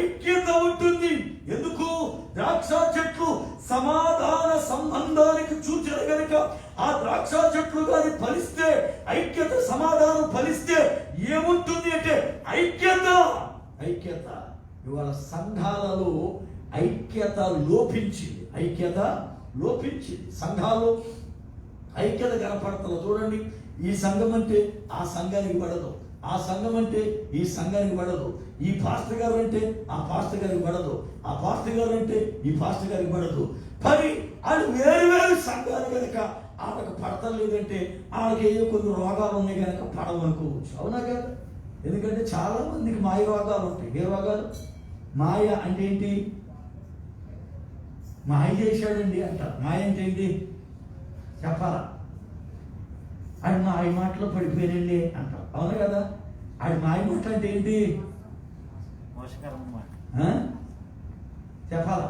ఐక్యత ఉంటుంది. ఎందుకు? ద్రాక్ష చెట్లు సమాధాన సంబంధానికి సూచన కనుక ఆ ద్రాక్ష చెట్లు కానీ ఫలిస్తే ఐక్యత, సమాధానం ఫలిస్తే ఏముంటుంది అంటే ఐక్యత. ఐక్యత ఇవాళ సంఘాలలో ఐక్యత లోపించింది, ఐక్యత లోపించింది. సంఘాలు ఐక్యత కనపడతలో చూడండి. ఈ సంఘం అంటే ఆ సంఘానికి పడదు, ఆ సంఘం అంటే ఈ సంఘానికి పడదు, ఈ పాస్టర్ గారు అంటే ఆ పాస్టర్ గారికి పడదు, ఆ పాస్టర్ గారు అంటే ఈ పాస్టర్ గారికి పడదు. కానీ వాళ్ళు వేరు వేరు సంఘాలు కనుక వాళ్ళకి పడతలేదంటే వాళ్ళకి ఏదో కొన్ని రోగాలు ఉన్నాయి కనుక పడవనుకోవచ్చు. అవునా కదా? ఎందుకంటే చాలా మందికి మాయ రోగాలు ఉంటాయి. ఏ రోగాలు? మాయ అంటే ఏంటి? మాయ చేశాడండి అంటారు. మాయ అంటే ఏంటి చెప్పాలా? ఆడు మాయ మాటలో పడిపోయానండి అంటారు. అవును కదా? ఆడు మాయ మాటలు అంటే ఏంటి చెప్పాలా?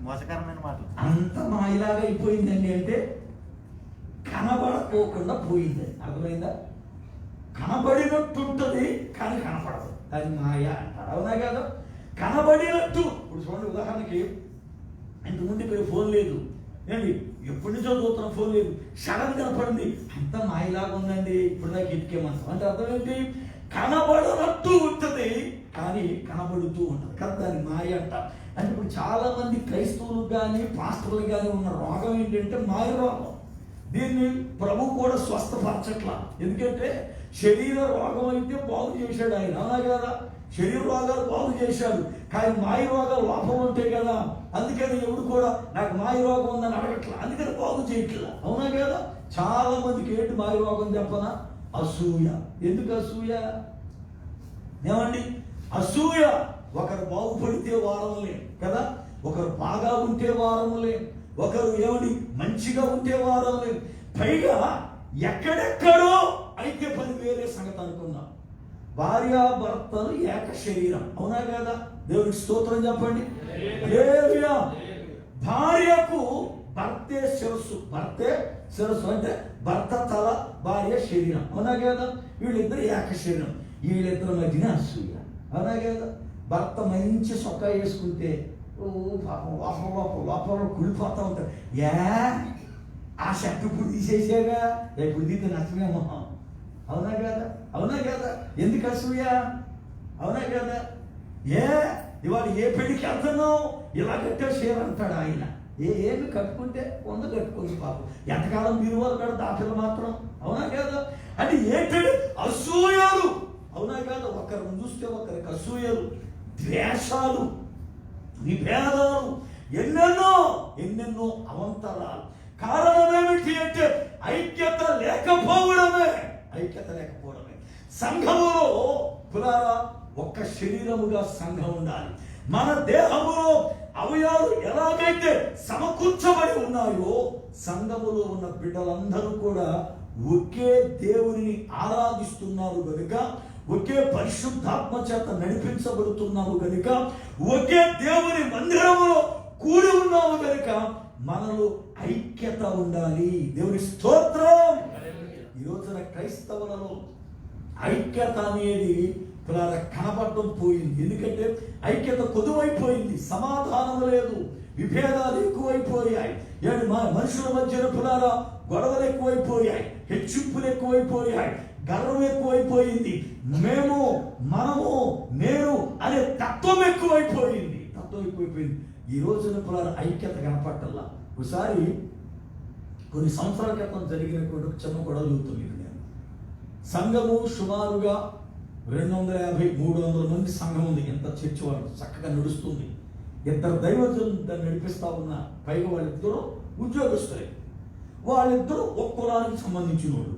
మోసకరమైన మాటలు. అంత మాయలాగా అయిపోయిందండి అంటే కనబడకోకుండా పోయింది. అర్థమైందా? కనబడినట్టుంటది కానీ కనపడదు, అది మాయ అంటారు. అవునా కదా? కనబడినట్టు. ఇప్పుడు చూడండి, ఉదాహరణకి ఇంతకుముందు ఫోన్ లేదు ఏంటి, ఎప్పటి నుంచో చూస్తున్న ఫోన్ లేదు, సడన్ కనపడింది, అంత మాయలాగా ఉందండి, ఇప్పుడు దాకా ఎత్తికేమంటాం అంటే అర్థం ఏంటి? కనబడనట్టు ఉంటుంది కానీ కనబడుతూ ఉంటుంది కదా, దాన్ని మాయ అంట. అంటే ఇప్పుడు చాలా మంది క్రైస్తవులు కానీ పాస్టర్లు కానీ ఉన్న రోగం ఏంటంటే మాయ రోగం. దీన్ని ప్రభు కూడా స్వస్థపరచట్లా. ఎందుకంటే శరీర రోగం అయితే బాగు చేశాడు ఆయన, అవునా కదా? శరీర రోగాలు బాగు చేశాడు, కానీ మాయ రోగాలు లోపం ఉంటాయి కదా. అందుకని ఎవడు కూడా నాకు మాయ రోగం ఉందని అడగట్లా, అందుకని బాగు చేయట్లా. అవునా కదా? చాలా మందికి ఏంటి మాయ రోగం చెప్పనా? అసూయ. ఎందుకు అసూయ? ఏమండి? అసూయ. ఒకరు బాగుపడితే వారంలే కదా, ఒకరు బాగా ఉంటే వారంలే, ఒకరు ఏమండి మంచిగా ఉంటే వారంలే, పైగా ఎక్కడెక్కడో అయితే పని వేరే సంగతి అనుకున్నాం. భార్యాభర్తలు ఏక శరీరం, అవునా కదా? దేవుడికి స్తోత్రం చెప్పండి. హల్లెలూయా. భార్యకు భర్తే శిరస్సు, భర్తే శిరస్సు అంటే భర్త తల, భార్య శరీరం, అవునా కదా? వీళ్ళిద్దరు ఏక శరీరం. వీళ్ళిద్దరి మధ్యన అసూయ, అవునా కదా? భర్త మంచి సొక్కా వేసుకుంటే పాపం లోపల కుడిపోతా ఉంటారు. ఆ షర్ట్ ఇప్పుడు తీసేసాగా, ఇప్పుడు తీస్తే నచ్చమేమో, అవునా కదా? అవునా కదా? ఎందుకు అసూయ? అవునా కదా? ఇవాళ ఏ పెళ్లికి వెళ్తున్నావు, ఇలా కట్టే చీర అంటాడు ఆయన. ఏమి కట్టుకుంటే కొంత కట్టుకుంది పాపం, ఎంతకాలం మీరు వాళ్ళు పెడతా ఆ పిల్ల మాత్రం, అవునా కదా? అంటే ఏంటంటే అసూయలు, అవునా కదా? ఒకరిని చూస్తే ఒకరికి అసూయలు, ద్వేషాలు, విభేదాలు, ఎన్నెన్నో అవంతరాలు. కారణం ఏమిటి అంటే ఐక్యత లేకపోవడమే. సంఘములో పురారా ఒక్క శరీరముగా సంఘం ఉండాలి. మన దేహములో అవయవాలు ఎలాగైతే సమకూర్చబడి ఉన్నాయో, సంఘములో ఉన్న బిడ్డలందరూ కూడా ఒకే దేవుని ఆరాధిస్తున్నారు కనుక, ఒకే పరిశుద్ధాత్మ చేత నడిపించబడుతున్నాము కనుక, ఒకే దేవుని మందిరములో కూడి ఉన్నాము కనుక మనలో ఐక్యత ఉండాలి. దేవుని స్తోత్రం. ఈ రోజున క్రైస్తవులలో ఐక్యత అనేది కనపడటం పోయింది. ఎందుకంటే ఐక్యత కొదువైపోయింది, సమాధానం లేదు, విభేదాలు ఎక్కువైపోయాయి. మనుషుల మధ్యన పులారా గొడవలు ఎక్కువైపోయాయి, హెచ్చింపులు ఎక్కువైపోయాయి, గర్వం ఎక్కువైపోయింది, మేము మనము నేను అనే తత్వం ఎక్కువైపోయింది. ఈ రోజున పులారా ఐక్యత కనపట్టల్లా. ఒకసారి కొన్ని సంవత్సరాల క్రితం జరిగినటువంటి చిన్న గొడవ చూస్తుంది. నేను సంఘము సుమారుగా 250-300 మంది సంఘం ఉంది. ఎంత చర్చి వాళ్ళు చక్కగా నడుస్తుంది. ఇద్దరు దైవజనులు దాన్ని నడిపిస్తా ఉన్న, పైగా వాళ్ళిద్దరూ ఉద్యోగస్తులే. వాళ్ళిద్దరూ ఒక్క కులానికి సంబంధించిన వాళ్ళు.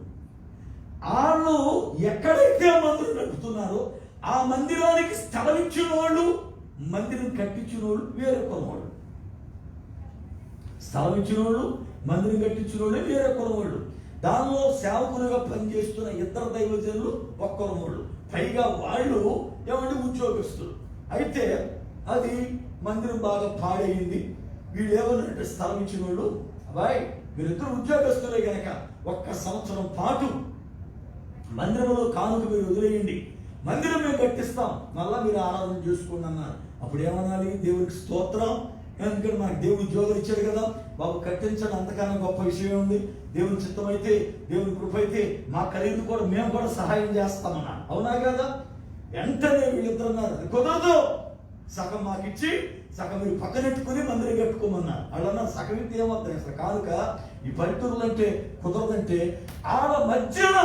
వాళ్ళు ఎక్కడైతే మందిరం నడుపుతున్నారో ఆ మందిరానికి స్థలం ఇచ్చిన వాళ్ళు, మందిరం కట్టించిన వాళ్ళు వేరే కులం వాళ్ళు. స్థలం ఇచ్చిన వాళ్ళు, మందిరం కట్టించిన వాళ్ళు వేరే కులం వాళ్ళు. దానిలో సేవకులుగా పనిచేస్తున్న ఇద్దరు దైవజనులు ఒక్క కులం వాళ్ళు. పైగా వాళ్ళు ఏమంటే ఉద్యోగస్తులు. అయితే అది మందిరం బాగా పాడైంది. వీళ్ళు ఏమన్నారంటే స్థలం ఇచ్చిన వాళ్ళు, అబ్బాయి మీరిద్దరు ఉద్యోగస్తులే కనుక 1 సంవత్సరం పాటు మందిరంలో కానుక మీరు వదిలేయండి, మందిరం మేము కట్టిస్తాం, మళ్ళా మీరు ఆరాధన చేసుకోండి అన్నారు. అప్పుడు ఏమనాలి? దేవుడికి స్తోత్రం. ఎందుకంటే మనకు దేవుడు ఉద్యోగం ఇచ్చాడు కదా బాబు, కట్టించడం అంతకన్నా గొప్ప విషయం ఉంది. దేవుని చిత్తం అయితే, దేవుని కృప అయితే మా ఖరీదు కూడా మేము కూడా సహాయం చేస్తామన్నా, అవునా కదా? వెంటనే వీళ్ళిద్దరు అన్నారు అది కుదరదు, సగం మాకు ఇచ్చి సగం మీరు పక్కనెట్టుకుని మందిరం కట్టుకోమన్నారు. వాళ్ళన్నా సగం ఇస్తే ఏమవుతాయి అసలు కానుక ఈ పల్లెటూరులు అంటే కుదరదంటే వాళ్ళ మధ్యన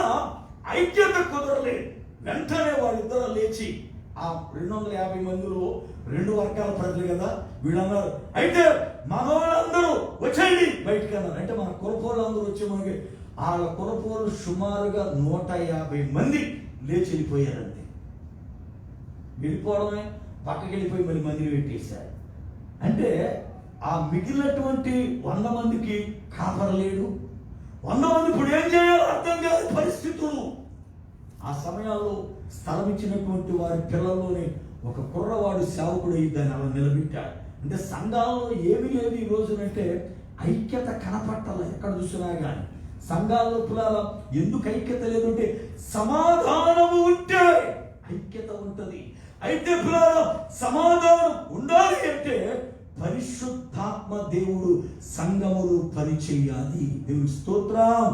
ఐక్యత కుదరలేదు. వెంటనే వాళ్ళిద్దరు లేచి ఆ 250 మందిలో 2 వర్గాల ప్రజలు కదా వీళ్ళన్నారు, అయితే మన వాళ్ళందరూ వచ్చేయండి బయటికి అన్నారు. అంటే మన కులపోళ్ళు అందరూ వచ్చే మనకి వాళ్ళ కులపోళ్ళు సుమారుగా 150 మంది లేచి వెళ్ళిపోయారంతే. వెళ్ళిపోవడమే పక్కకి వెళ్ళిపోయి మరి మందిని పెట్టేశారు. అంటే ఆ మిగిలినటువంటి 100 మందికి కాపరలేడు. 100 మంది ఇప్పుడు ఏం చేయాలో అర్థం కాని పరిస్థితులు. ఆ సమయాల్లో స్థలం ఇచ్చినటువంటి వారి పిల్లల్లోనే ఒక కుర్రవాడు సేవకుడు దాన్ని అలా నిలబెట్టాడు. అంటే సంఘాల్లో ఏమీ లేదు ఈ రోజునంటే ఐక్యత కనపట్టాల. ఎక్కడ చూసినా కానీ సంఘాల్లో పిల్లల ఎందుకు ఐక్యత లేదు అంటే సమాధానము ఉంటే ఐక్యత ఉంటది. అయితే పిల్లల సమాధానం ఉండాలి అంటే పరిశుద్ధాత్మ దేవుడు సంఘములు పనిచేయాలి. దేవుడి స్తోత్రం.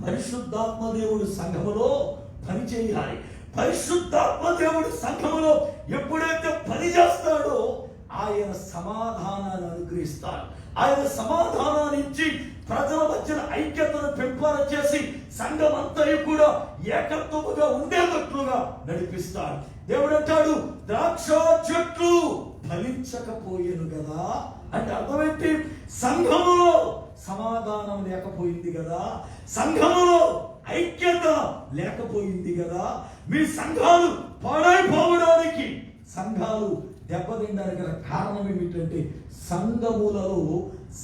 పరిశుద్ధాత్మ దేవుడు సంఘములో పని చేయాలి. పరిశుద్ధాత్మ దేవుడు సంఘములో ఎప్పుడైతే పని చేస్తాడో ఆయన సమాధానాన్ని అనుగ్రహిస్తాడు. ఆయన సమాధానాన్ని ఇచ్చి ప్రజల మధ్యన ఐక్యతను పెంపొంద చేసి సంఘం అంతా కూడా ఏకత్వముగా ఉండేటట్లుగా నడిపిస్తాడు. దేవుడు అంటాడు, ద్రాక్ష చెట్లు ఫలించకపోయేను కదా అంటే అర్థమేంటి? సంఘములో సమాధానం లేకపోయింది కదా, సంఘములో ఐక్యత లేకపోయింది కదా. మీ సంఘాలు పాడైపోవడానికి, సంఘాలు దెబ్బతిండానికి గల కారణం ఏమిటంటే సంఘములలో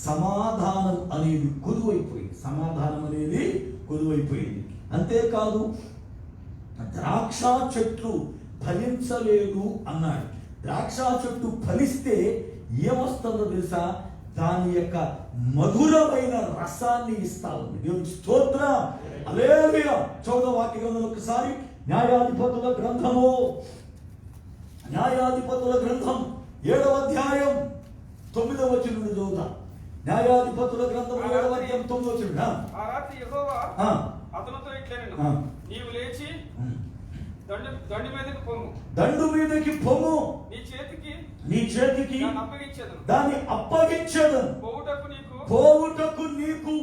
సమాధానం అనేది కొదువైపోయింది. సమాధానం అనేది కొదువైపోయింది. అంతేకాదు ద్రాక్ష చెట్లు ఫలించలేదు అన్నాడు. ద్రాక్ష చెట్టు ఫలిస్తే ఏమొస్తుందో తెలుసా? దాని యొక్క మధురమైన రసాన్ని ఇస్తా ఉంది. దేవుని స్తోత్రం. హల్లెలూయా. చౌదవ వాక్య గ్రంథం ఒకసారి న్యాయాధిపతుల గ్రంథము 7వ అధ్యాయం 9వ వచనం నుండి చదువుతాం. న్యాయాధిపతుల గ్రంథం 7వ అధ్యాయం 9వ వచనం. ఆ రాత్రి యెహోవా అతనితో ఇట్లనెను, నీవు లేచి దండు మీదకి పొమ్ము. దండు మీదకి పొమ్ము. నీ చేతికి దాన్ని అప్పగించెదను. పోవుటకు నీకు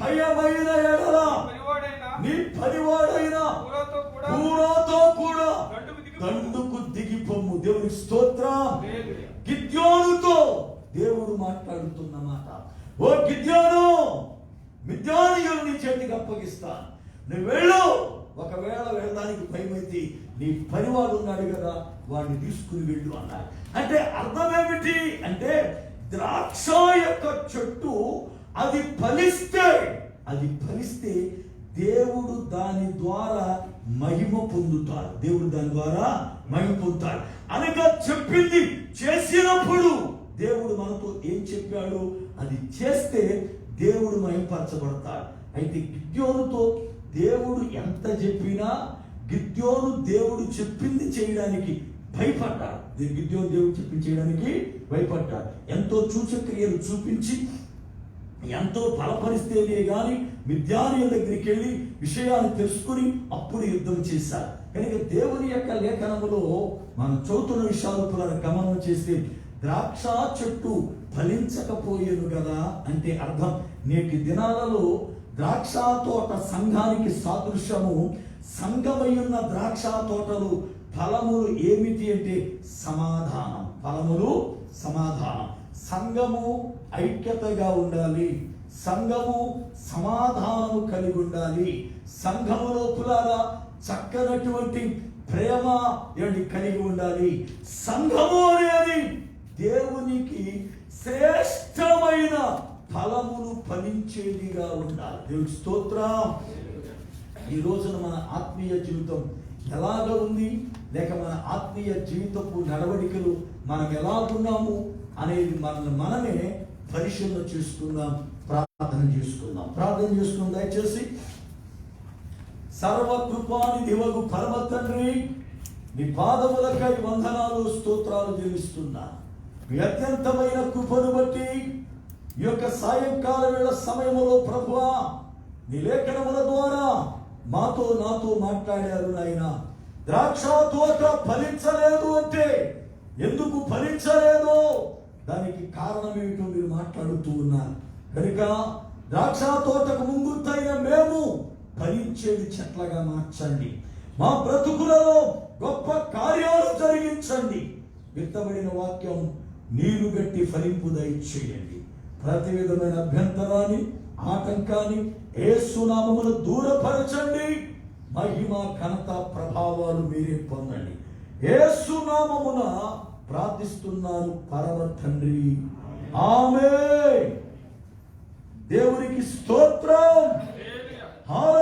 భయమైన ఎడల నీ పనివాడైన పూరాతో కూడా దండుకు దిగి పొమ్ము. దేవుని స్తోత్రం. గిద్యోనుతో దేవుడు మాట్లాడుతున్న మాట. ఓ గిద్యోను, మిద్యానీయులు నీ చేతికి అప్పగిస్తాను, నువ్వు వెళ్ళు. ఒకవేళ వెళ్ళడానికి భయమైతే నీ పనివాడు ఉన్నాడు కదా, వాడిని తీసుకుని వెళ్ళు అన్నాడు. అంటే అర్థం ఏమిటి అంటే ద్రాక్ష యొక్క చెట్టు అది ఫలిస్తే దేవుడు దాని ద్వారా మహిమ పొందుతాడు. దేవుడు దాని ద్వారా మహిమ పొందుతాడు అనగా చెప్పింది చేసినప్పుడు దేవుడు మనతో ఏం చెప్పాడు అది చేస్తే దేవుడు మహిమపరచబడతాడు. అయితే గిద్యోనుతో దేవుడు ఎంత చెప్పినా గిద్యోను దేవుడు చెప్పింది చేయడానికి భయపడ్డాడు. గిద్యోను దేవుడు చెప్పింది చేయడానికి భయపడ్డాడు. ఎంతో సూచక్రియలు చూపించి ఎంతో బలపరిస్తేనే గాని మిద్యానీయుల దగ్గరికి వెళ్ళి విషయాన్ని తెలుసుకుని అప్పుడు యుద్ధం చేశారు. కనుక దేవుని యొక్క లేఖనములో మనం చదువుతున్న విషయాలు గమనం చేస్తే ద్రాక్ష చెట్టు ఫలించకపోయేను కదా అంటే అర్థం నేటి దినాలలో ద్రాక్ష తోట సంఘానికి సాదృశ్యము. సంఘమయ్యున్న ద్రాక్ష తోటలు ఫలములు ఏమిటి అంటే సమాధానం. ఫలములు సమాధానం. సంఘము ఐక్యతగా ఉండాలి, సంఘము సమాధానము కలిగి ఉండాలి, సంఘములో పులాగా చక్కనటువంటి ప్రేమ కలిగి ఉండాలి. సంఘము అనేది దేవునికి శ్రేష్టమైన ఫలములు ఫలించేదిగా ఉండాలి. దేవుడి స్తోత్రం. ఈ రోజున మన ఆత్మీయ జీవితం ఎలాగ ఉంది, లేక మన ఆత్మీయ జీవితపు నడవడికలు మనం ఎలాగున్నాము అనేది మనమే పరిశీలన చేసుకుందాం, ప్రార్థన చేసుకుందాం. దయచేసి సర్వకృపానిధివగు పరమ తండ్రి, నీ పాదములకై వందనాలు స్తోత్రాలు చెల్లిస్తున్నా. మీ అత్యంతమైన కృపను బట్టి ఈ యొక్క సాయంకాల వేళ సమయములో ప్రభువా నీ లేఖనముల ద్వారా నాతో మాట్లాడారు నాయన. ద్రాక్ష తోట ఫలించలేదు అంటే ఎందుకు ఫలించలేదు, దానికి కారణం ఏమిటో మీరు మాట్లాడుతూ ఉన్నారు. కనుక ద్రాక్ష తోటకు ముంగుర్తైన మేము ఫలించేది చెట్లగా మార్చండి. మా బ్రతుకులలో గొప్ప కార్యాలు జరిగించండి. విత్తబడిన వాక్యం నీరు గట్టి ఫలింపు దయచేయండి. ప్రతి విధమైన అభ్యంతరాన్ని, ఆటంకాన్ని యేసు నామమున దూరపరచండి. మహిమ ఘనత ప్రభావాలు మీరే పొందండి. యేసు నామమున ప్రార్థిస్తున్నాను పరమ తండ్రి. ఆమేన్. దేవునికి స్తోత్రం. హల్లెలూయా. హల్లెలూయా.